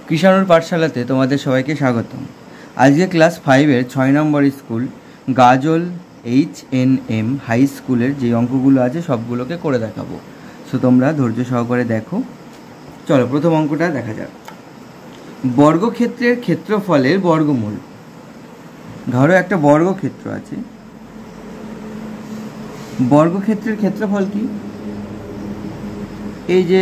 কৃষাণুর পাঠশালাতে তোমাদের সবাইকে স্বাগতম। আজকে ক্লাস 5-এর 6 নম্বর স্কুল গাজল HNM হাই স্কুলের যে অঙ্কগুলো আছে সবগুলোকে করে দেখাবো। সো তোমরা ধৈর্য সহকারে দেখো। চলো প্রথম অঙ্কটা দেখা যাক। বর্গক্ষেত্রের ক্ষেত্রফলের বর্গমূল। ধরো একটা বর্গক্ষেত্র আছে, বর্গক্ষেত্রের ক্ষেত্রফল কি? এই যে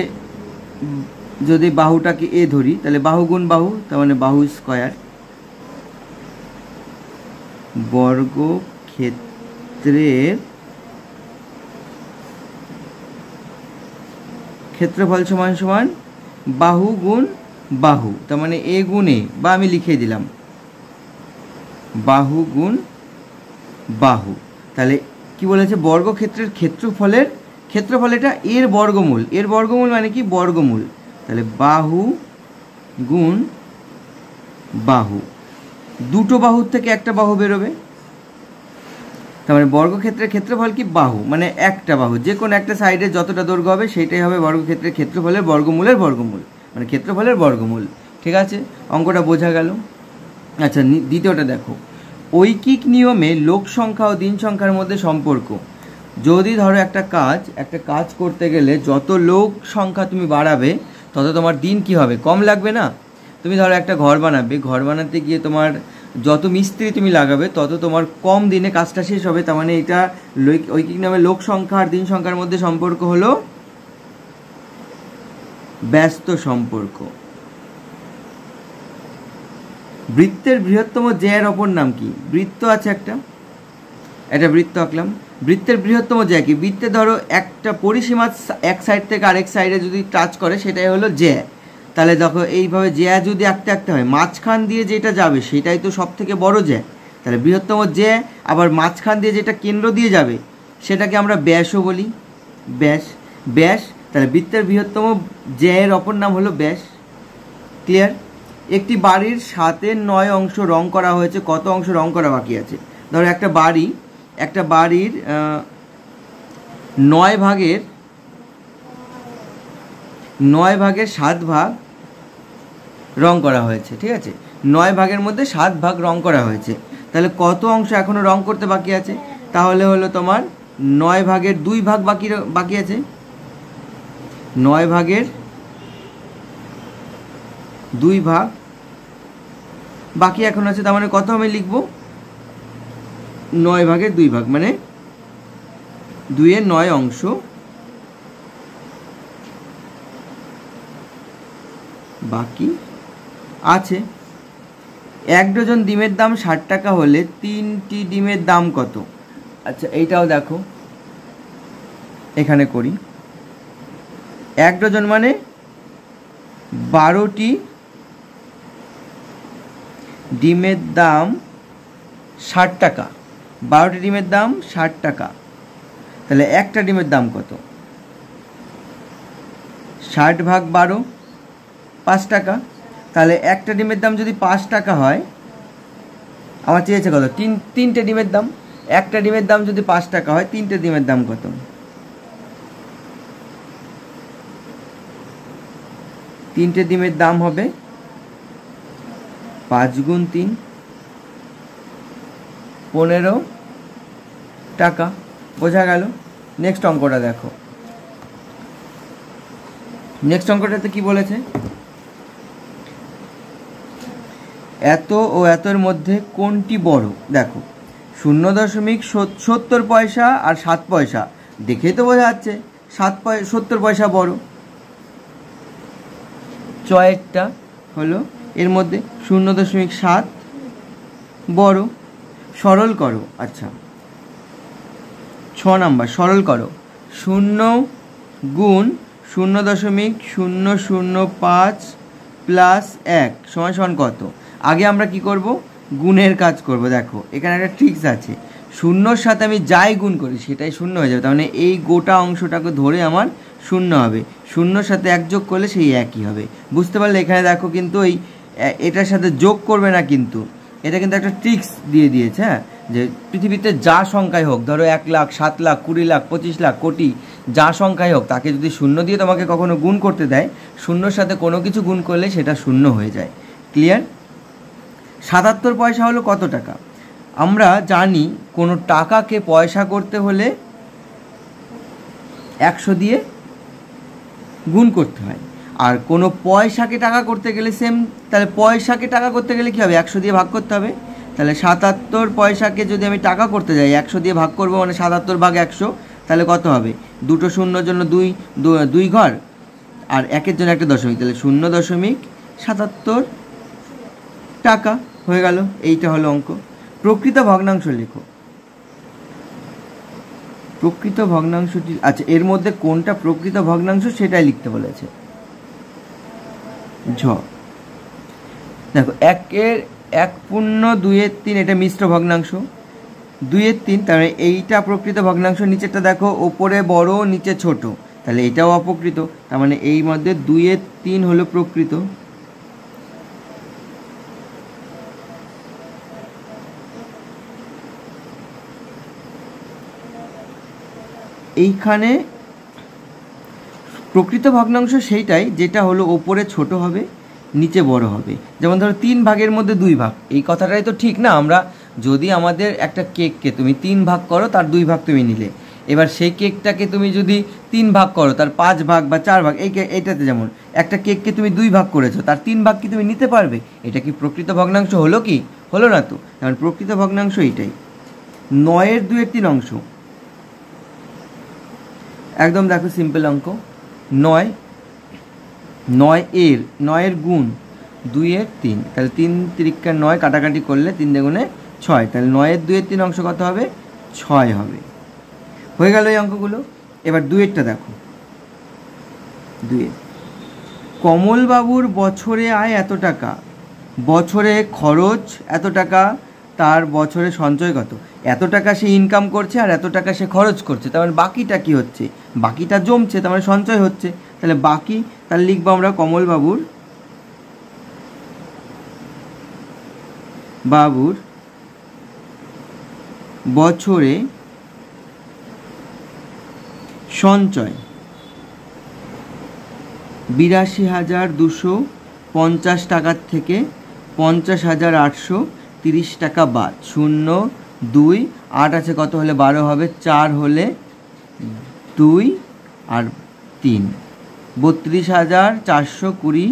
যদি বাহুটাকে এ ধরি তাহলে বাহু গুণ বাহু, তার মানে বাহু স্কয়ার। বর্গক্ষেত্রের ক্ষেত্রফল সমান সমান বাহু গুণ বাহু, তার মানে এ গুণ এ, বা আমি লিখে দিলাম বাহু গুণ বাহু। তাহলে কি বলেছে? বর্গক্ষেত্রের ক্ষেত্রফল এটা এর বর্গমূল। এর বর্গমূল মানে কি? বর্গমূল। তাহলে বাহু গুণ বাহু, দুটো বাহুর থেকে একটা বাহু বেরোবে, তার মানে বর্গক্ষেত্রের ক্ষেত্রফল কি? বাহু, মানে একটা বাহু, যে কোনো একটা সাইডে যতটা দৈর্ঘ্য হবে সেটাই হবে বর্গক্ষেত্রের ক্ষেত্রফলের বর্গমূলের বর্গমূল, মানে ক্ষেত্রফলের বর্গমূল। ঠিক আছে, অঙ্কটা বোঝা গেল। আচ্ছা, দ্বিতীয়টা দেখো। ঐকিক নিয়মে লোক সংখ্যা ও দিন সংখ্যার মধ্যে সম্পর্ক। যদি ধরো একটা কাজ করতে গেলে যত লোক সংখ্যা তুমি বাড়াবে তত তোমার দিন কি হবে? কম লাগবে না? তুমি ধরো একটা ঘর বানাবে, ঘর বানাতে গিয়ে তোমার যত মিস্ত্রি তুমি লাগাবে তত তোমার কম দিনে কাজটা শেষ হবে। তার মানে এটা ঐকিক নিয়মে লোক সংখ্যা আর দিন সংখ্যার মধ্যে সম্পর্ক হলো ব্যস্ত সম্পর্ক। বৃত্তের বৃহত্তম জ্যায়ের অপর নাম কি? বৃত্ত আছে একটা বৃত্ত আঁকলাম। বৃত্তের বৃহত্তম জ্যা কি? বৃত্তে ধরো একটা পরিসীমা এক সাইড থেকে আরেক সাইডে যদি টাচ করে সেটাই হলো জ্যা। তাহলে দেখো এইভাবে জ্যা যদি আঁকতে হয়, মাঝখান দিয়ে যেটা যাবে সেটাই তো সব থেকে বড় জ্যা। তাহলে বৃহত্তম জ্যা, আবার মাঝখান দিয়ে যেটা কেন্দ্র দিয়ে যাবে সেটাকে আমরা ব্যাসও বলি, ব্যাস। তাহলে বৃত্তের বৃহত্তম জ্যায়ের অপর নাম হলো ব্যাস। ক্লিয়ার? একটি বাড়ির 7-এর 9 অংশ রং করা হয়েছে, কত অংশ রং করা বাকি আছে? ধরো একটা বাড়ির 9 ভাগের 7 ভাগ রং করা হয়েছে। ঠিক আছে, 9 ভাগের মধ্যে 7 ভাগ রং করা হয়েছে। তাহলে কত অংশ এখনো রং করতে বাকি আছে? তাহলে হলো তোমার 9 ভাগের 2 ভাগ বাকি আছে। 9 ভাগের 2 ভাগ বাকি এখন আছে। তার মানে কত আমি লিখবো? 9 ভাগের 2 ভাগ, মানে 2-এর 9 অংশ বাকি আছে। 1 ডজন ডিমের দাম 60 টাকা হলে 3টি ডিমের দাম কত? আচ্ছা, এইটাও দেখো, এখানে করি। 1 ডজন মানে 12টি ডিমের দাম 60 টাকা। 12টি ডিমের দাম 60 টাকা। তাহলে একটা ডিমের দাম কত? 60 ভাগ 12, 5 টাকা। তাহলে একটা ডিমের দাম যদি 5 টাকা হয়, আমার চেয়েছে কত? তিনটে ডিমের দাম। একটা ডিমের দাম যদি 5 টাকা হয়, 3টে ডিমের দাম কত? 3টে ডিমের দাম হবে 5 গুণ 3, 15 টাকা। বোঝা গেল? নেক্সট অঙ্কটা দেখো। নেক্সট অঙ্কটাতে কি বলেছে? এত ও এতর মধ্যে কোনটি বড়? দেখো, 0.70 পয়সা আর 7 পয়সা, দেখেই তো বোঝা যাচ্ছে 70 পয়সা বড়। চয়েরটা হলো এর মধ্যে 0.7 বড়। সরল করো। আচ্ছা, 6 নাম্বার, সরল করো। 0 গুণ 0.005 প্লাস 1 সমান কত? আগে আমরা কি করব? গুণের কাজ করব। দেখো, এখানে একটা ট্রিক্স আছে। 0-র সাথে আমি যাই গুণ করি সেটাই 0 হয়ে যাবে। তার মানে এই গোটা অংশটাকে ধরে আমার 0 হবে। 0-র সাথে 1 যোগ করলে সেই একই হবে। বুঝতে পারলে? এখানে দেখো, কিন্তু এটার সাথে যোগ করবে না, কিন্তু এটা কিন্তু একটা ট্রিক্স দিয়ে দিয়েছে। হ্যাঁ, যে পৃথিবীতে যা সংখ্যাই হোক, ধরো 1 লাখ, 7 লাখ, 20 লাখ, 25 লাখ, কোটি, যা সংখ্যাই হোক তাকে যদি শূন্য দিয়ে তোমাকে কখনো গুণ করতে দেয়, শূন্যর সাথে কোনো কিছু গুণ করলে সেটা শূন্য হয়ে যায়। ক্লিয়ার? 77 পয়সা হলো কত টাকা? আমরা জানি কোনো টাকাকে পয়সা করতে হলে 100 দিয়ে গুণ করতে হয়, আর কোনো পয়সাকে টাকা করতে গেলে সেম। তাহলে পয়সাকে টাকা করতে গেলে কী হবে? 100 দিয়ে ভাগ করতে হবে। তাহলে 77 পয়সাকে যদি আমি টাকা করতে যাই 100 দিয়ে ভাগ করবো, মানে 77 ভাগ 100, তাহলে কত হবে? দুটো শূন্যর জন্য দুই ঘর, আর একের জন্য একটা দশমিক, তাহলে 0.77 টাকা হয়ে গেল। এইটা হলো অঙ্ক। প্রকৃত ভগ্নাংশ লেখো। প্রকৃত ভগ্নাংশটি, আচ্ছা এর মধ্যে কোনটা প্রকৃত ভগ্নাংশ সেটাই লিখতে বলেছে। দেখো 1/2/3 এটা মিশ্র ভগ্নাংশ, 2/3, তাহলে এইটা প্রকৃত ভগ্নাংশ। নিচেরটা দেখো ওপরে বড় নিচে ছোট, তাহলে এটাও অপ্রকৃত। তার মানে এই মধ্যে 2/3 হলো প্রকৃত। এইখানে প্রকৃত ভগ্নাংশ সেইটাই যেটা হলো ওপরে ছোট হবে নিচে বড় হবে। যেমন ধরো 3 ভাগের মধ্যে 2 ভাগ, এই কথাটাই তো ঠিক না? আমরা যদি আমাদের একটা কেককে তুমি 3 ভাগ করো, তার 2 ভাগ তুমি নিলে, এবার সেই কেকটাকে তুমি যদি 3 ভাগ করো, তার 5 ভাগ বা 4 ভাগ, এইটাতে যেমন একটা কেককে তুমি 2 ভাগ করেছো, তার 3 ভাগ কি তুমি নিতে পারবে? এটা কি প্রকৃত ভগ্নাংশ হলো? কি হলো না তো। কারণ প্রকৃত ভগ্নাংশ এইটাই। 9/2/3 অংশ, একদম দেখো সিম্পল অঙ্ক। 9 এর গুণ 2/3, তাহলে 3 × 9, কাটাকাটি করলে 3 × 6, তাহলে 9/2/3 অংশ কত হবে? 6 হবে। হয়ে গেল এই অঙ্কগুলো। এবার 2-এরটা দেখো। 2-এর, কমলবাবুর বছরে আয় এত টাকা, বছরে খরচ এত টাকা, তার বছরে সঞ্চয় কত? এত টাকা সে ইনকাম করছে আর এত টাকা সে খরচ করছে, তার মানে বাকিটা কি হচ্ছে? বাকিটা জমছে, তার মানে সঞ্চয় হচ্ছে। তাহলে বাকি, তাহলে লিখবো আমরা কমলবাবুর বছরে সঞ্চয় 82,250 টাকার থেকে 50,830 টাকা বাদ। 0, 2, 8 আছে, কত হলে 12 হবে? 4 হলে 2 আর 3, 32,420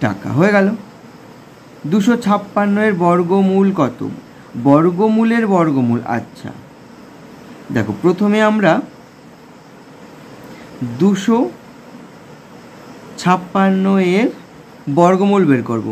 টাকা হয়ে গেল। 256 এর বর্গমূল কত? বর্গমূলের বর্গমূল, আচ্ছা দেখো প্রথমে আমরা 256 এর বর্গমূল বের করব।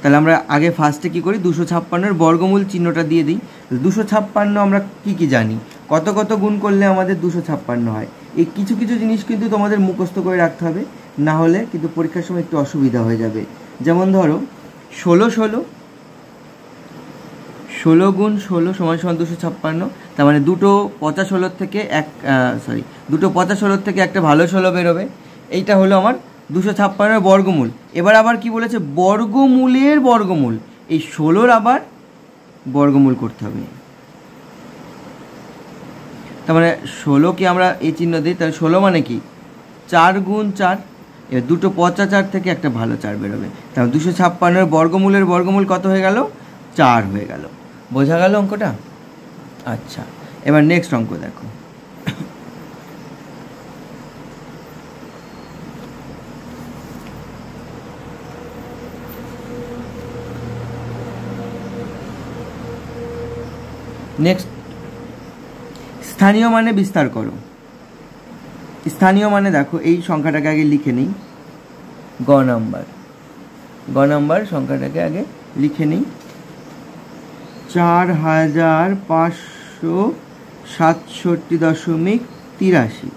তাহলে আমরা আগে ফার্স্টে কি করি? 256 এর বর্গমূল চিহ্নটা দিয়ে দিই। 256 আমরা কি জানি? কত কত গুণ করলে আমাদের 256 হয়। এই কিছু কিছু জিনিস কিন্তু তোমাদের মুখস্থ করে রাখতে হবে, না হলে কিন্তু পরীক্ষার সময় একটু অসুবিধা হয়ে যাবে। যেমন ধরো 16 গুণ 16 সমান 256, তার মানে দুটো 50 থেকে একটা ভালো 16 বেরোবে। এইটা হলো আমার 256 বর্গমূল। এবার আবার কি বলেছে? বর্গমূলের বর্গমূল, এই 16 আবার বর্গমূল করতে হবে। তার মানে 16কে আমরা এই চিহ্ন দিই, তাহলে 16 মানে কি? 4 গুণ 4, এবার দুটো 45 থেকে একটা ভালো 4 বেরোবে। তাহলে 256 বর্গমূলের বর্গমূল কত হয়ে গেল? 4 হয়ে গেল। বোঝা গেল অঙ্কটা? আচ্ছা, এবার নেক্সট অঙ্ক দেখো। নেক্সট, স্থানীয় মানে বিস্তার করো। স্থানীয় মানে দেখো এই সংখ্যাটাকে আগে লিখে নিই। গ নাম্বার সংখ্যাটাকে আগে লিখে নিই। 4,567.83,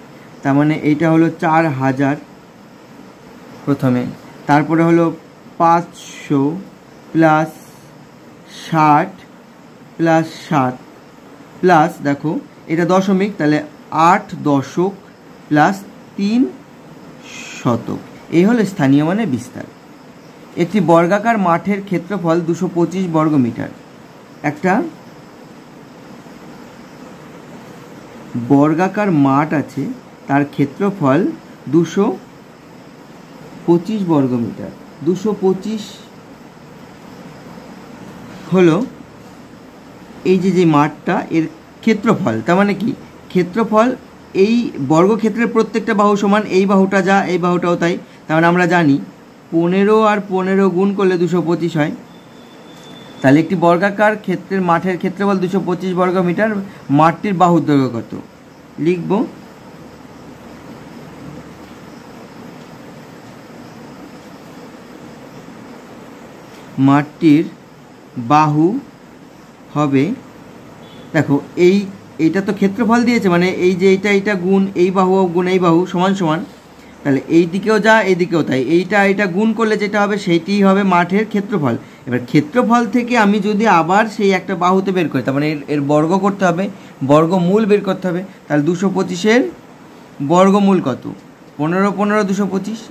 তার মানে এইটা হলো 4,000 প্রথমে, তারপরে হলো 500 প্লাস 60 প্লাস 7 প্লাস, দেখো এটা দশমিক, তাহলে 8 দশক প্লাস 3 শতক। এই হলো স্থানীয় মানে বিস্তার। একটি বর্গাকার মাঠের ক্ষেত্রফল 225 বর্গমিটার। একটা বর্গাকার মাঠ আছে, তার ক্ষেত্রফল 225 বর্গমিটার। 225 হলো এই যে মাঠটা, এর ক্ষেত্রফল। তার মানে কি, ক্ষেত্রফল এই বর্গক্ষেত্রের প্রত্যেকটা বাহু সমান, এই বাহুটা যা এই বাহুটাও তাই। তার মানে আমরা জানি 15 আর 15 গুণ করলে 225 হয়। তাহলে একটি বর্গাকার ক্ষেত্রের মাঠের ক্ষেত্রফল 225 বর্গমিটার। মাঠটির বাহুর দৈর্ঘ্য কত লিখব? মাঠটির বাহু হবে, দেখো এইটা তো ক্ষেত্রফল দিয়েছে, মানে এই যে এইটা গুণ এই বাহু গুণ এই বাহু সমান সমান, তাহলে এই দিকেও যা এই দিকেও তাই, এইটা গুণ করলে যেটা হবে সেইটিই হবে মাঠের ক্ষেত্রফল। এবার ক্ষেত্রফল থেকে আমি যদি আবার সেই একটা বাহুতে বের করি, তার মানে এর বর্গ করতে হবে, বর্গমূল বের করতে হবে। তাহলে 225-এর বর্গমূল কত? 15 15 225,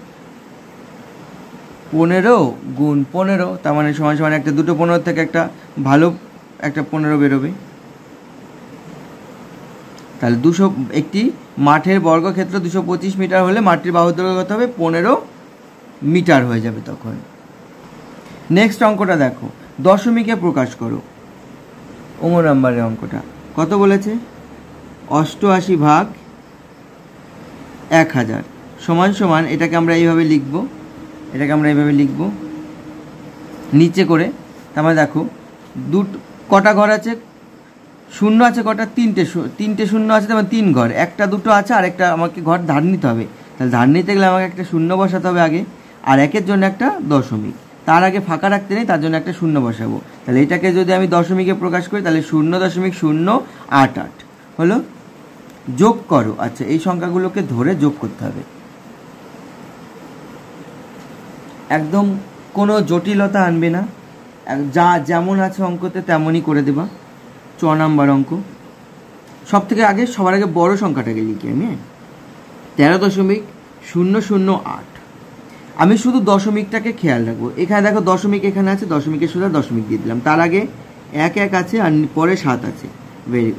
15 গুণ 15, তার মানে সমান সমান একটা দুটো 15 থেকে একটা ভালো একটা 15 বেরোবে। তাহলে একটি মাঠের বর্গক্ষেত্র 225 মিটার হলে মাঠটির বাহুর দৈর্ঘ্য কত হবে? 15 মিটার হয়ে যাবে তখন। নেক্সট অঙ্কটা দেখো, দশমিকে প্রকাশ করো। 9 নম্বরের অঙ্কটা কত বলেছে? 88 ভাগ 1000 সমান সমান, এটাকে আমরা এইভাবে লিখব, নিচে করে। তার মানে দেখো কটা ঘর আছে? শূন্য আছে কটা? তিনটে শূন্য আছে, তার মানে 3 ঘর। একটা দুটো আছে, আর একটা আমাকে ঘর ধার নিতে হবে। তাহলে ধার নিতে গেলে আমাকে একটা শূন্য বসাতে হবে আগে, আর একের জন্য একটা দশমিক, তার আগে ফাঁকা রাখতে নেই, তার জন্য একটা শূন্য বসাবো। তাহলে এটাকে যদি আমি দশমিকে প্রকাশ করি, তাহলে 0.088 হলো। যোগ করো। আচ্ছা, এই সংখ্যাগুলোকে ধরে যোগ করতে হবে, একদম কোনো জটিলতা আনবে না, যা যেমন আছে অঙ্কতে তেমনই করে দেবা। 6 নাম্বার অঙ্ক। সবার আগে বড় সংখ্যাটাকে লিখি আমি, 13.008। আমি শুধু দশমিকটাকে খেয়াল রাখবো। এখানে দেখো দশমিক এখানে আছে, দশমিকের সোজা দশমিক দিয়ে দিলাম, তার আগে 1 1 আছে আর পরে 7 আছে।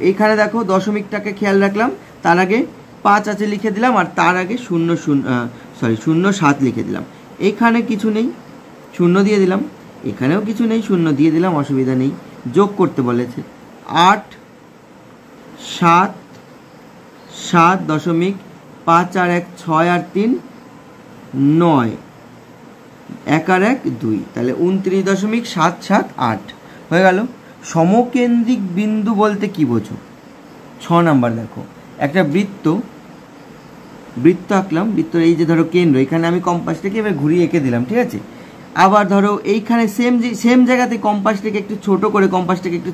এইখানে দেখো দশমিকটাকে খেয়াল রাখলাম, তার আগে 5 আছে লিখে দিলাম, আর তার আগে 0.7 লিখে দিলাম। এইখানে কিছু নেই, 0 দিয়ে দিলাম। এখানেও কিছু নেই, 0 দিয়ে দিলাম, অসুবিধা নেই। যোগ করতে বলেছে 8 7 7.5 আর 1 6 আর 3 9, 1 আর 1 2, তাহলে 29.778 হয়ে গেল। সমকেন্দ্রিক বিন্দু বলতে কি বোঝো? 6 নাম্বার দেখো, একটা বৃত্ত আঁকলাম। বৃত্তর এই যে ধরো কেন্দ্র, এখানে আমি কম্পাসটাকে এবার ঘুরিয়ে এঁকে দিলাম, ঠিক আছে। আবার ধরো এইখানে সেম জায়গাতে কম্পাসটাকে একটু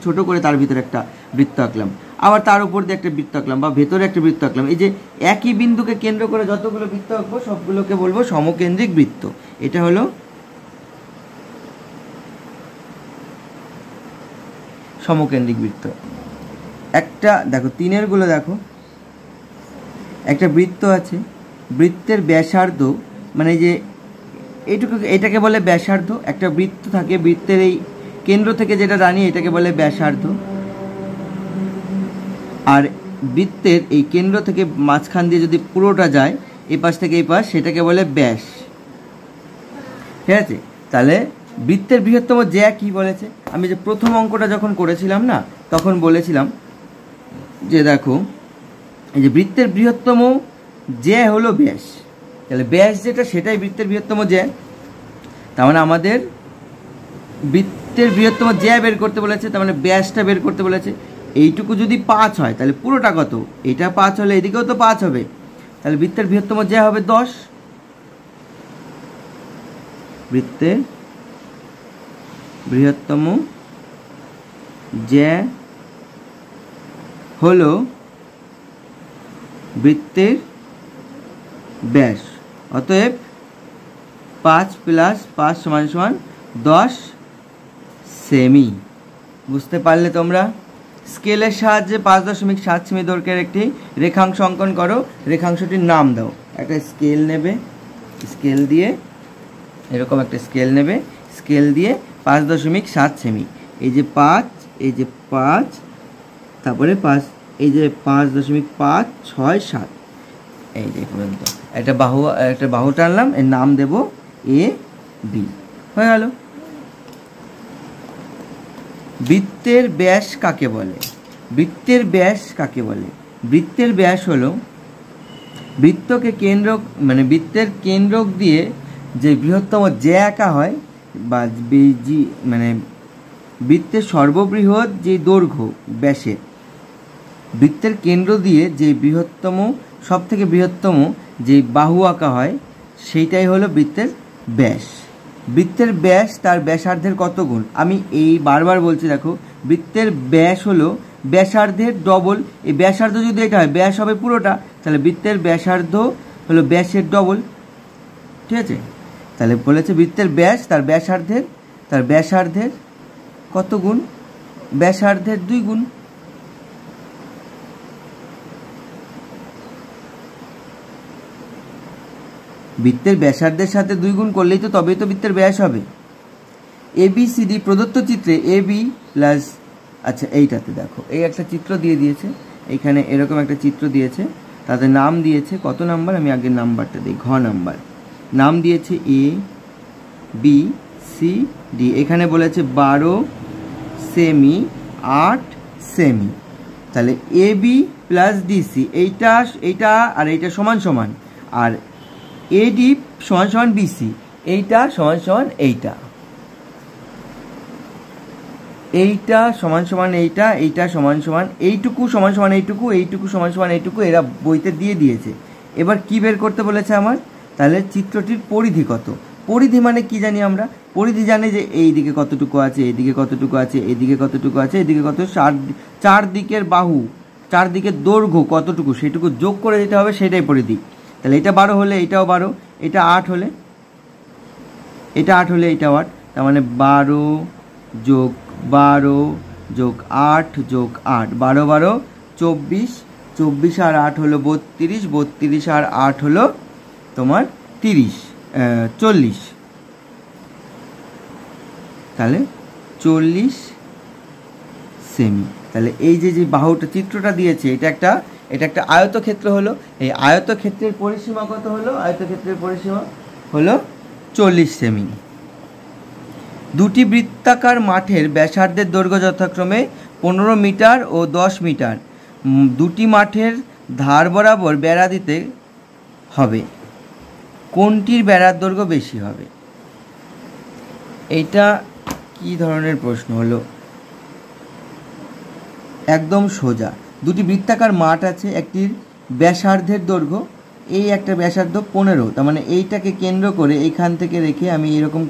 ছোট করে তার ভিতরে একটা বৃত্ত আঁকলাম, আবার তার উপর দিয়ে একটা বৃত্ত আঁকলাম, বা ভেতরে একটা বৃত্ত আঁকলাম। এই যে একই বিন্দুকে কেন্দ্র করে যতগুলো বৃত্ত আঁকবো সবগুলোকে বলবো সমকেন্দ্রিক বৃত্ত। এটা হলো সমকেন্দ্রিক বৃত্ত। একটা দেখো 3-এর গুলো দেখো, একটা বৃত্ত আছে, বৃত্তের ব্যাসার্ধ মানে যে এটাকে বলে ব্যাসার্ধ। একটা বৃত্ত থাকে, বৃত্তের এই কেন্দ্র থেকে যেটা জানি এটাকে বলে ব্যাসার্ধ, আর বৃত্তের এই কেন্দ্র থেকে মাঝখান দিয়ে যদি পুরোটা যায় এই পাশ থেকে এই পাশ, সেটাকে বলে ব্যাস, ঠিক আছে। তাহলে বৃত্তের বৃহত্তম জ্যা কি বলেছে? আমি যে প্রথম অঙ্কটা যখন করেছিলাম না, তখন বলেছিলাম যে দেখো এই যে বৃত্তের বৃহত্তম জ্যা হলো ব্যাস। তাহলে ব্যাস যেটা সেটাই বৃত্তের বৃহত্তম জ্যা। তার মানে আমাদের বৃত্তের বৃহত্তম জ্যা বের করতে বলেছে, তার মানে ব্যাসটা বের করতে বলেছে। এইটুকু যদি 5 হয় তাহলে পুরোটা কত? এটা 5 হলে এদিকেও তো 5 হবে, তাহলে বৃত্তের বৃহত্তম জ্যা হবে 10। বৃত্তের বৃহত্তম জ্যা হলো বৃত্তের ব্যাস। অতএব 5 + 5 = 10 সেমি। বুঝতে পারলে তোমরা? স্কেলের সাহায্যে 5.7 সেমি দৈর্ঘ্যের একটি রেখাংশ অঙ্কন করো। রেখাংশটির নাম দাও। একটা স্কেল নেবে, স্কেল দিয়ে এরকম একটা স্কেল নেবে, স্কেল দিয়ে 5.7 সেমি, এই যে 5, এই যে 5, তারপরে 5 এই যে 5.567, এই যে পর্যন্ত একটা বাহু টানলাম, এর নাম দেব এ বি, হয়ে গেল। বৃত্তের ব্যাস কাকে বলে? বৃত্তের ব্যাস কাকে বলে? বৃত্তের ব্যাস হলো বৃত্তকে কেন্দ্র, মানে বৃত্তের কেন্দ্রক দিয়ে যে বৃহত্তম জ্যা আঁকা হয়, বা মানে বৃত্তের সর্ববৃহৎ যে দৈর্ঘ্য ব্যাসের, বৃত্তের কেন্দ্র দিয়ে যে বৃহত্তম, সব থেকে বৃহত্তম যে বাহু আঁকা হয়, সেইটাই হলো বৃত্তের ব্যাস। বৃত্তের ব্যাস তার ব্যাসার্ধের কত গুণ? আমি এই বারবার বলছি, দেখো, বৃত্তের ব্যাস হলো ব্যাসার্ধের ডবল। এই ব্যাসার্ধ যদি এটা হয়, ব্যাস হবে পুরোটা, তাহলে বৃত্তের ব্যাসার্ধ হলো ব্যাসের ডবল, ঠিক আছে? তাহলে বলেছে বৃত্তের ব্যাস তার ব্যাসার্ধের কত গুণ? ব্যাসার্ধের 2 গুণ। বৃত্তের ব্যাসার্ধের সাথে 2 গুণ করলেই তো তবেই তো বৃত্তের ব্যাস হবে। ABCD প্রদত্ত চিত্রে AB প্লাস, আচ্ছা এইটাতে দেখো, এই একটা চিত্র দিয়ে দিয়েছে, এইখানে এরকম একটা চিত্র দিয়েছে, তাতে নাম দিয়েছে কত নাম্বার, আমি আগে নাম্বারটা দিই, ঘ নাম্বার। নাম দিয়েছে ABCD, এখানে বলেছে 12 সেমি, 8 সেমি। তাহলে AB প্লাস DC, এইটা আর এইটা সমান সমান, আর AD সমান সমান BC, এইটা সমান সমান এইটা সমান সমান এইটা সমান সমান এইটুকু সমান সমান এইটুকু সমান সমান এইটুকু, এরা বইতে দিয়ে দিয়েছে। এবার কি বের করতে বলেছে আমার? তাহলে চিত্রটির পরিধি কত? পরিধি মানে কি জানি আমরা? পরিধি জানি যে এই দিকে কতটুকু আছে, এইদিকে কতটুকু আছে, এইদিকে কতটুকু আছে, এইদিকে কত, চারদিকের বাহু, চারদিকের দৈর্ঘ্য কতটুকু, সেটুকু যোগ করে দিতে হবে, সেটাই পরিধি। তাহলে এটা 12 হলে এটাও 12, এটা 8 হলে এটাও 8, তার মানে 12 যোগ 12 যোগ 8 যোগ 8, 12 12 24, 24 আর 8 হলো 32, 32 আর 8 হলো তোমার 40, তাহলে 40 সেমি। তাহলে এই যে বাহুটা চিত্রটা দিয়েছে, এটা একটা আয়তক্ষেত্র হলো। এই আয়তক্ষেত্রের পরিসীমা কত হলো? আয়তক্ষেত্রের পরিসীমা হলো 40 সেমি। দুটি বৃত্তাকার মাঠের ব্যাসার্ধের দৈর্ঘ্য যথাক্রমে 15 মিটার ও 10 মিটার। দুটি মাঠের ধার বরাবর বেড়া দিতে হবে, কোনটির বেড়ার দৈর্ঘ্য বেশি হবে? এইটা কি ধরনের প্রশ্ন হলো? একদম সোজা। দুটি বৃত্তাকার মাঠ আছে, একটির ব্যাসার্ধের দৈর্ঘ্য, এই একটা ব্যাসার্ধ 15, তার মানে এইটাকে কেন্দ্র করে এইখান থেকে রেখে আমি এরকম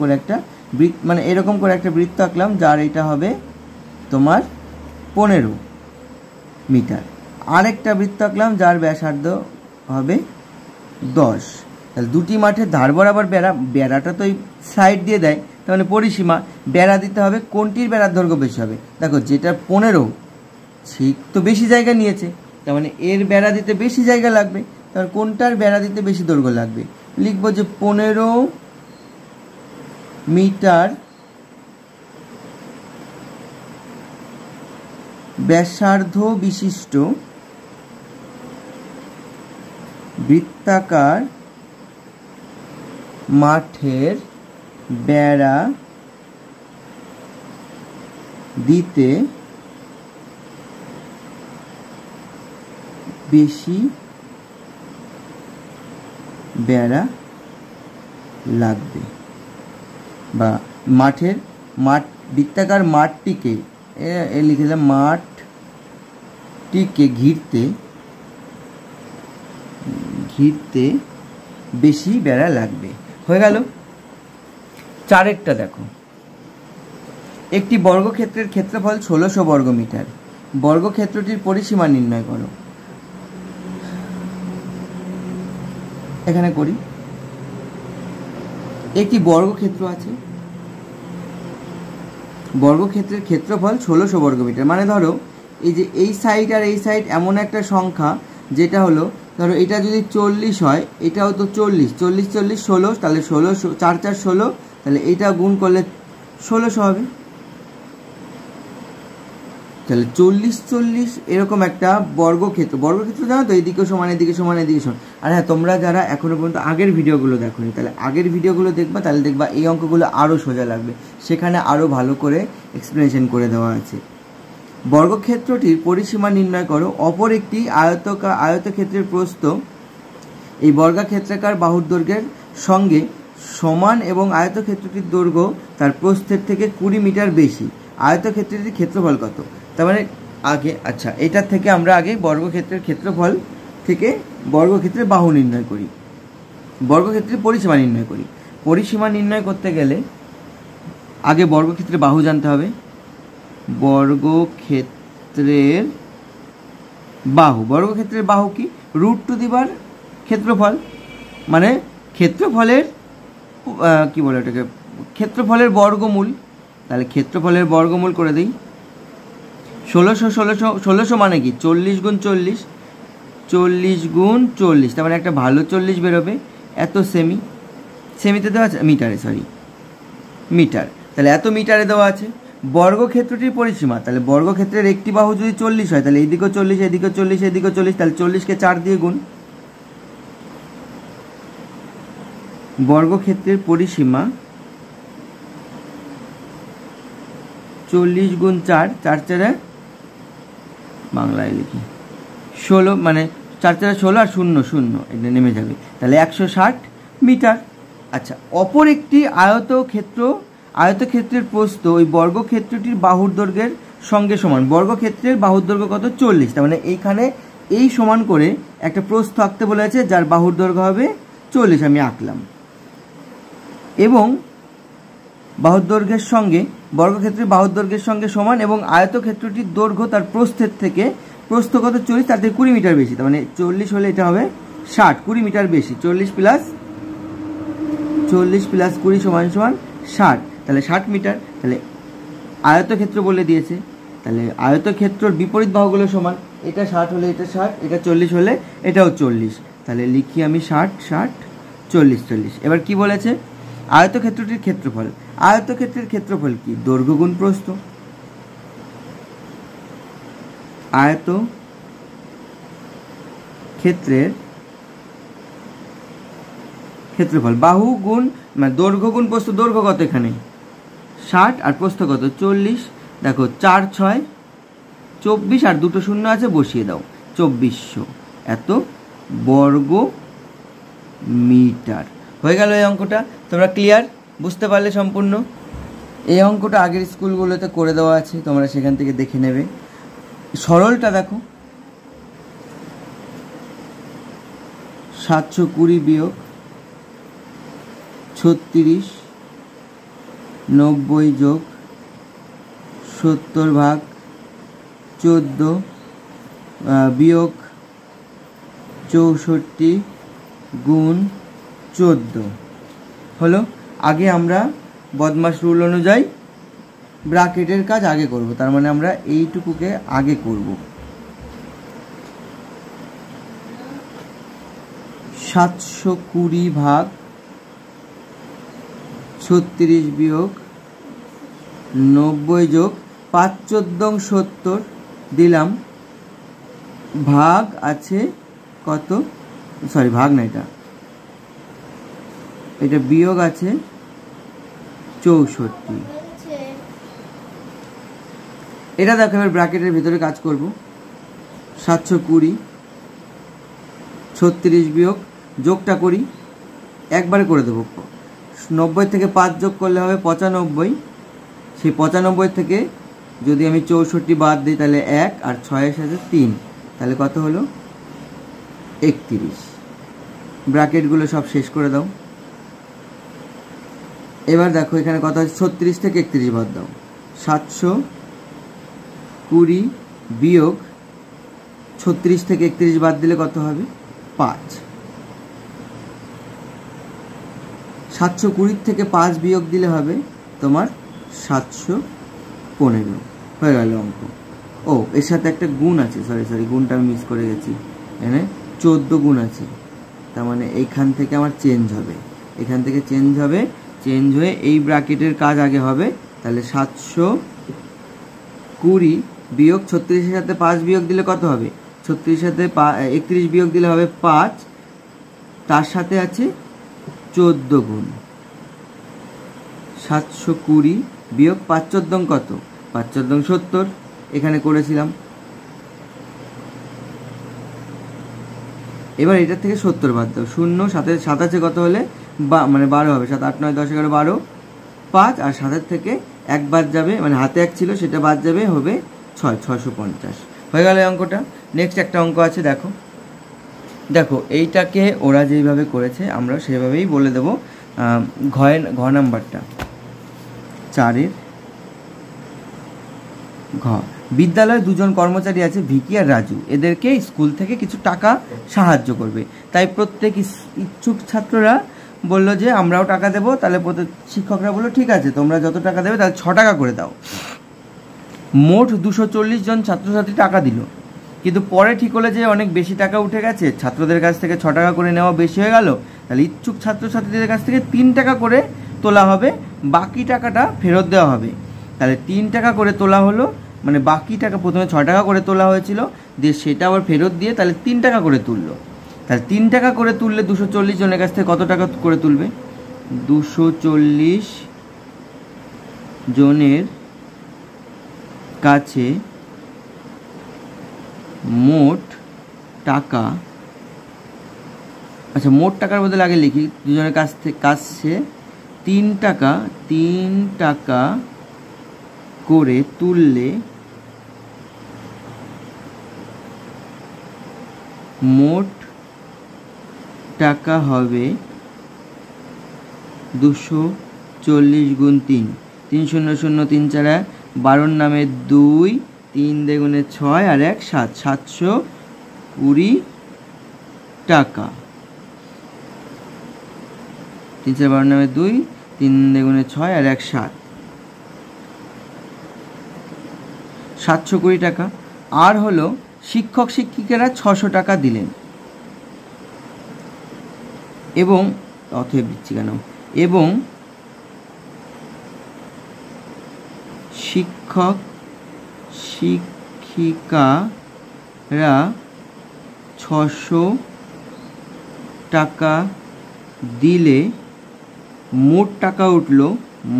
করে একটা বৃত্ত আঁকলাম, যার এটা হবে তোমার 15 মিটার। আরেকটা বৃত্ত আঁকলাম যার ব্যাসার্ধ হবে 10। তাহলে দুটি মাঠের ধার বরাবর বেড়াটা তো এই সাইড দিয়ে দেয়, তার মানে পরিসীমা, বেড়া দিতে হবে, কোনটির বেড়ার দৈর্ঘ্য বেশি হবে? দেখো, যেটা 15 ঠিক তো বেশি জায়গা নিয়েছে, তার মানে এর বেড়া দিতে বেশি জায়গা লাগবে, তার কোনটার বেড়া দিতে বেশি দৈর্ঘ্য লাগবে? লিখবো যে 15 মিটার ব্যাসার্ধ বিশিষ্ট বৃত্তাকার মাঠের বেড়া দিতে বেশি বেড়া লাগবে, বা বৃত্তাকার মাঠটিকে লিখেছিলাম, মাঠটিকে ঘিরতে বেশি বেড়া লাগবে। হয়ে গেল। 4এরটা দেখো, একটি বর্গক্ষেত্রের ক্ষেত্রফল 1600 বর্গ মিটার, বর্গক্ষেত্রটির পরিসীমা নির্ণয় করো। এখানে করি, একটি বর্গক্ষেত্র আছে, বর্গক্ষেত্রের ক্ষেত্রফল 1600 বর্গ মিটার, মানে ধরো এই যে এই সাইড আর এই সাইড এমন একটা সংখ্যা, যেটা হলো, ধরো এটা যদি 40 হয়, এটাও তো 40, 40 40 16, তাহলে 16, 4 4 16, তাহলে এইটা গুণ করলে 1600 হবে। তাহলে 40-40 এরকম একটা বর্গক্ষেত্র। বর্গক্ষেত্র জানো তো, এদিকে সমান এদিকে সমান এদিকে সমান। আর হ্যাঁ, তোমরা যারা এখনো পর্যন্ত আগের ভিডিওগুলো দেখোনি, তাহলে আগের ভিডিওগুলো দেখবা, তাহলে দেখবা এই অঙ্কগুলো আরও সোজা লাগবে, সেখানে আরও ভালো করে এক্সপ্লেনেশন করে দেওয়া আছে। বর্গক্ষেত্রটির পরিসীমা নির্ণয় করো। অপর একটি আয়তক্ষেত্রের প্রস্থ এই বর্গক্ষেত্রাকার বাহুর দৈর্ঘ্যের সঙ্গে সমান এবং আয়তক্ষেত্রটির দৈর্ঘ্য তার প্রস্থের থেকে 20 মিটার বেশি। আয়তক্ষেত্রটির ক্ষেত্রফল কত? তার মানে আগে আচ্ছা, এটার থেকে আমরা আগে বর্গক্ষেত্রের ক্ষেত্রফল থেকে বর্গক্ষেত্রের বাহু নির্ণয় করি, বর্গক্ষেত্রের পরিসীমা নির্ণয় করি। পরিসীমা নির্ণয় করতে গেলে আগে বর্গক্ষেত্রের বাহু জানতে হবে। বর্গক্ষেত্রের বাহু, বর্গক্ষেত্রের বাহু কি? √2 ক্ষেত্রফল, মানে ক্ষেত্রফলের কি বলে ওটাকে, ক্ষেত্রফলের বর্গমূল। তাহলে ক্ষেত্রফলের বর্গমূল করে দিই। 1600 মানে কি? 40 গুণ 40, 40 গুণ 40, তার মানে একটা ভালো 40 বেরোবে। এত সেমিতে দেওয়া আছে, মিটারে, সরি মিটার। তাহলে এত মিটারে দেওয়া আছে। বর্গক্ষেত্রটির পরিসীমা, তাহলে বর্গক্ষেত্রের একটি বাহু যদি 40 হয়, তাহলে এইদিকেও 40, এদিকেও 40, এদিকেও 40, তাহলে 40কে 4 দিয়ে গুণ। বর্গক্ষেত্রের পরিসীমা 40 গুণ 4, 4 4 বাংলায় লিখি 16, মানে 4 4 16 আর 0 0, এটা নেমে যাবে। তাহলে 160 মিটার। আচ্ছা, অপর একটি আয়তক্ষেত্রের প্রস্থ ওই বর্গক্ষেত্রটির বাহুর দৈর্ঘ্যের সঙ্গে সমান। বর্গক্ষেত্রের বাহুর দৈর্ঘ্য কত? 40। তার মানে এইখানে এই সমান করে একটা প্রস্থ আঁকতে বলেছে, যার বাহুর দৈর্ঘ্য হবে 40, আমি আঁকলাম। এবং বাহুর দৈর্ঘ্যের সঙ্গে, বর্গক্ষেত্রের বাহুর দৈর্ঘ্যের সঙ্গে সমান এবং আয়তক্ষেত্রটির দৈর্ঘ্য তার প্রস্থের থেকে, প্রস্থ কত? 40, তার থেকে 20 মিটার বেশি। তার মানে 40 হলে এটা হবে 60, 20 মিটার বেশি। 40 প্লাস 20 সমান 60, তাহলে 60 মিটার। তাহলে আয়তক্ষেত্র বলে দিয়েছে, তাহলে আয়তক্ষেত্রর বিপরীত বাহুগুলো সমান। এটা 60 হলে এটা 60, এটা 40 হলে এটাও 40। তাহলে লিখি আমি 60 60 40 40। এবার কি বলেছে? আয়তক্ষেত্রটির ক্ষেত্রফল। আয়তক্ষেত্রের ক্ষেত্রফল কি? দৈর্ঘ্য গুণ প্রস্থ। আয়তক্ষেত্রের ক্ষেত্রফল বাহু গুণ, মানে দৈর্ঘ্য গুণ প্রস্থ। দৈর্ঘ্য কত এখানে? 60 আর প্রস্থ কত? 40। দেখো 4 6 24 আর দুটো শূন্য আছে, বসিয়ে দাও। 2400 এত বর্গ মিটার। হয়ে গেল এই অঙ্কটা। তোমরা ক্লিয়ার? বুঝতে পারলে সম্পূর্ণ? এই অঙ্কটা আগের স্কুলগুলোতে করে দেওয়া আছে, তোমরা সেখান থেকে দেখে নেবে। সরলটা দেখো, 720 বিয়োগ 36 90 যোগ 70 ভাগ 14 বিয়োগ 64 গুণ 14 হলো। আগে আমরা বদমাশ রুল অনুযায়ী ব্র্যাকেটের কাজ আগে করব, তার মানে আমরা এইটুকুকে আগে করব। 720 ভাগ 36 বিয়োগ 90 যোগ 5 14 70 দিলাম, ভাগ আছে কত? সরি, ভাগ না, এটা বিয়োগ আছে 64। এটা দেখো, এবার ব্র্যাকেটের ভিতরে কাজ করব। 720 36 বিয়োগ, যোগটা করি, একবারে করে দেবো। 90 থেকে 5 যোগ করলে হবে 95। সেই 95 থেকে যদি আমি 64 বাদ দিই, তাহলে 1 আর 6 এর সাথে 3, তাহলে কত হলো? 31। ব্র্যাকেটগুলো সব শেষ করে দাও। এবার দেখো এখানে কত আছে? 36 থেকে 31 বাদ দাও। 720 বিয়োগ 36 থেকে 31 বাদ দিলে কত হবে? 5। 720 থেকে 5 বিয়োগ দিলে হবে তোমার 715। হয়ে গেল অঙ্ক। ও, এর সাথে একটা গুণ আছে, সরি গুণটা আমি মিস করে গেছি। এখানে 14 গুণ আছে, তার মানে এইখান থেকে আমার চেঞ্জ হবে, এখান থেকে চেঞ্জ হবে, চেঞ্জ হয়ে এই ব্র্যাকেটের কাজ আগে হবে। তাহলে 720 বিয়োগ 36-এর সাথে 5 বিয়োগ দিলে কত হবে? 36 সাথে 31 বিয়োগ দিলে হবে 5, তার সাথে আছে 14 গুণ 720 বিয়োগ 5 14 কত? 5 14 70, এখানে করেছিলাম। এবার এটার থেকে 70 বাদ দাও, 0 7 আছে কত হলে মানে 12 হবে, 7 8 9 10 11 12, 5 আর 7 থেকে 1 বাদ যাবে, মানে হাতে 1 ছিল সেটা বাদ যাবে, হবে 650 হয়ে গেল এই অঙ্কটা। নেক্সট একটা অঙ্ক আছে, দেখো দেখো এইটাকে ওরা যেইভাবে করেছে আমরা সেভাবেই বলে দেবো। ঘ নাম্বারটা 4-এর ঘ, বিদ্যালয়ে দুজন কর্মচারী আছে ভিকি আর রাজু, এদেরকে স্কুল থেকে কিছু টাকা সাহায্য করবে, তাই প্রত্যেক ইচ্ছুক ছাত্ররা বললো যে আমরাও টাকা দেবো। তাহলে শিক্ষকরা বললো ঠিক আছে, তোমরা যত টাকা দেবে তাহলে 6 টাকা করে দাও। মোট 240 জন ছাত্রছাত্রী টাকা দিল, কিন্তু পরে ঠিক হলো যে অনেক বেশি টাকা উঠে গেছে, ছাত্রদের কাছ থেকে 6 টাকা করে নেওয়া বেশি হয়ে গেল, তাহলে ইচ্ছুক ছাত্রছাত্রীদের কাছ থেকে 3 টাকা করে তোলা হবে, বাকি টাকাটা ফেরত দেওয়া হবে। তাহলে 3 টাকা করে তোলা হলো, মানে বাকি টাকা প্রথমে 6 টাকা করে তোলা হয়েছিল, দিয়ে সেটা আবার ফেরত দিয়ে তাহলে 3 টাকা করে তুললো। তাহলে 3 টাকা করে তুললে 240 জনের কাছ থেকে কত টাকা করে তুলবে? 240 জনের কাছে মোট টাকা, আচ্ছা মোট টাকার বদলে আগে লিখি, দুজনের কাছে 3 টাকা করে তুললে মোট টাকা হবে 240 গুণ 3, 3 0 0 3 4 12 নামে 2, 3 দুগুণে 6 আর 1 7, 720 টাকা। 3 4 12 নামে 2, 3 দুগুণে 6 আর 1 7, 720 টাকা। আর হলো শিক্ষক শিক্ষিকারা 600 টাকা দিলেন, এবং অতএব দিচ্ছি কেন, এবং শিক্ষক শিক্ষিকারা 600 টাকা দিলে মোট টাকা উঠল,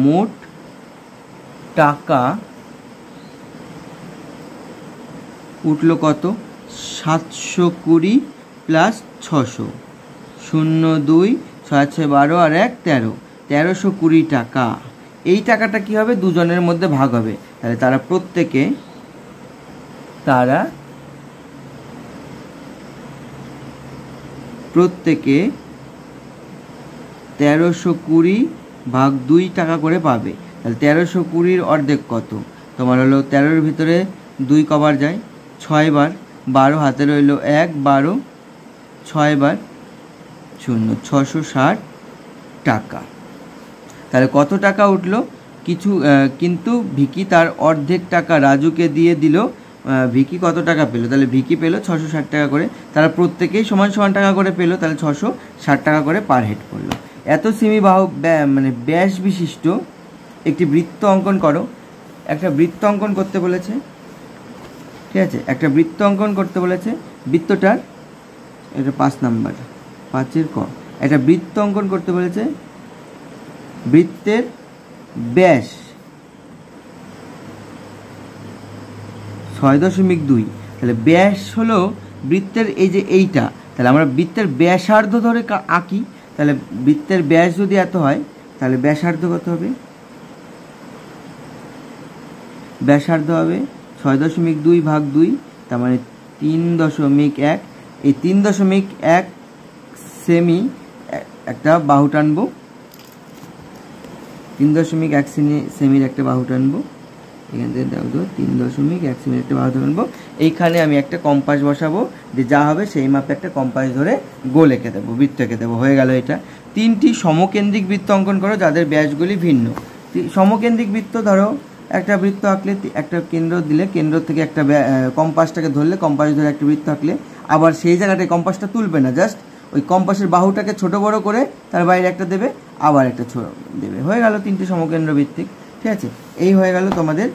মোট টাকা উঠল কত? 720 প্লাস 600, 0 2 6 6 12 আর 1 13, 1320 টাকা। এই টাকাটা কি হবে? দুজনের মধ্যে ভাগ হবে, তাহলে তারা প্রত্যেকে 1320 ভাগ 2 টাকা করে পাবে। তাহলে 1320-র অর্ধেক কত? তোমার হলো 13-র ভিতরে 2 কবার যায় 6 বার, 12 হাতে রইল 1, 12 6 বার 0, 660 টাকা। তাহলে কত টাকা উঠলো? কিছু, কিন্তু ভিকি তার অর্ধেক টাকা রাজুকে দিয়ে দিল। ভিকি কত টাকা পেল? তাহলে ভিকি পেল 660 টাকা করে, তারা প্রত্যেকেই সমান সমান টাকা করে পেল, তাহলে 660 টাকা করে পার হেড পড়লো। এত সেমি বাহু মানে ব্যাস বিশিষ্ট একটি বৃত্ত অঙ্কন করো। একটা বৃত্ত অঙ্কন করতে বলেছে, ঠিক আছে, একটা বৃত্ত অঙ্কন করতে বলেছে। বৃত্তটার, এটা 5 নাম্বার 5-এর ক, একটা বৃত্ত অঙ্কন করতে বলেছে। বৃত্তের ব্যাস 6.2, তাহলে ব্যাস হলো বৃত্তের এই যে এইটা, তাহলে আমরা বৃত্তের ব্যাসার্ধ ধরে আঁকি। তাহলে বৃত্তের ব্যাস যদি এত হয়, তাহলে ব্যাসার্ধ কত হবে? ব্যাসার্ধ হবে 6.2 ভাগ 2, তার মানে 3.1। এই 3.1 সেমি একটা বাহু টানবো, 3.1 সেমির একটা বাহু টানবো, এখান থেকে দেখো 3.1 সেমির একটা বাহু টানবো। এইখানে আমি একটা কম্পাস বসাবো, যে যা হবে সেই মাপে একটা কম্পাস ধরে গোল এঁকে দেবো, বৃত্ত এঁকে দেবো। হয়ে গেল এটা। 3টি সমকেন্দ্রিক বৃত্ত অঙ্কন করো যাদের ব্যাসগুলি ভিন্ন। সমকেন্দ্রিক বৃত্ত, ধরো একটা বৃত্ত আঁকলে, একটা কেন্দ্র দিলে, কেন্দ্র থেকে একটা কম্পাসটাকে ধরলে, কম্পাস ধরে একটা বৃত্ত আঁকলে, আবার সেই জায়গাটায় কম্পাসটা তুলবে না, জাস্ট ওই কম্পাসের বাহুটাকে ছোট বড় করে তার বাইরে একটা দেবে, আবার একটা ছোট দেবে। হয়ে গেল 3টে সমকেন্দ্র ভিত্তিক। ঠিক আছে, এই হয়ে গেল তোমাদের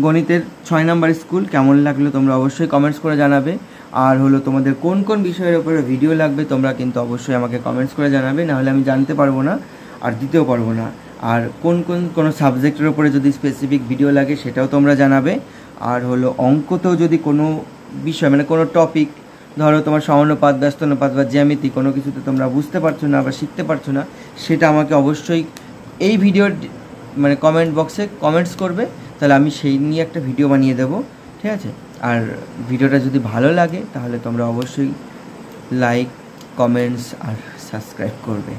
গণিতের 6 নাম্বার স্কুল কেমন লাগলো তোমরা অবশ্যই কমেন্টস করে জানাবে। আর হলো তোমাদের কোন কোন বিষয়ের উপরে ভিডিও লাগবে তোমরা কিন্তু অবশ্যই আমাকে কমেন্টস করে জানাবে, নাহলে আমি জানতে পারবো না আর দিতেও পারবো না। আর কোনো সাবজেক্টের উপরে যদি স্পেসিফিক ভিডিও লাগে সেটাও তোমরা জানাবে। আর হলো অঙ্কতেও যদি কোনো বিষয় মানে কোনো টপিক, ধরো তোমার সমানুপাত, ব্যস্তানুপাত বা জ্যামিতি কোনো কিছুতে তোমরা বুঝতে পারছো না বা শিখতে পারছো না, সেটা আমাকে অবশ্যই এই ভিডিওর মানে কমেন্ট বক্সে কমেন্টস করবে, তাহলে আমি সেই নিয়ে একটা ভিডিও বানিয়ে দেবো, ঠিক আছে। আর ভিডিওটা যদি ভালো লাগে তাহলে তোমরা অবশ্যই লাইক, কমেন্টস আর সাবস্ক্রাইব করবে।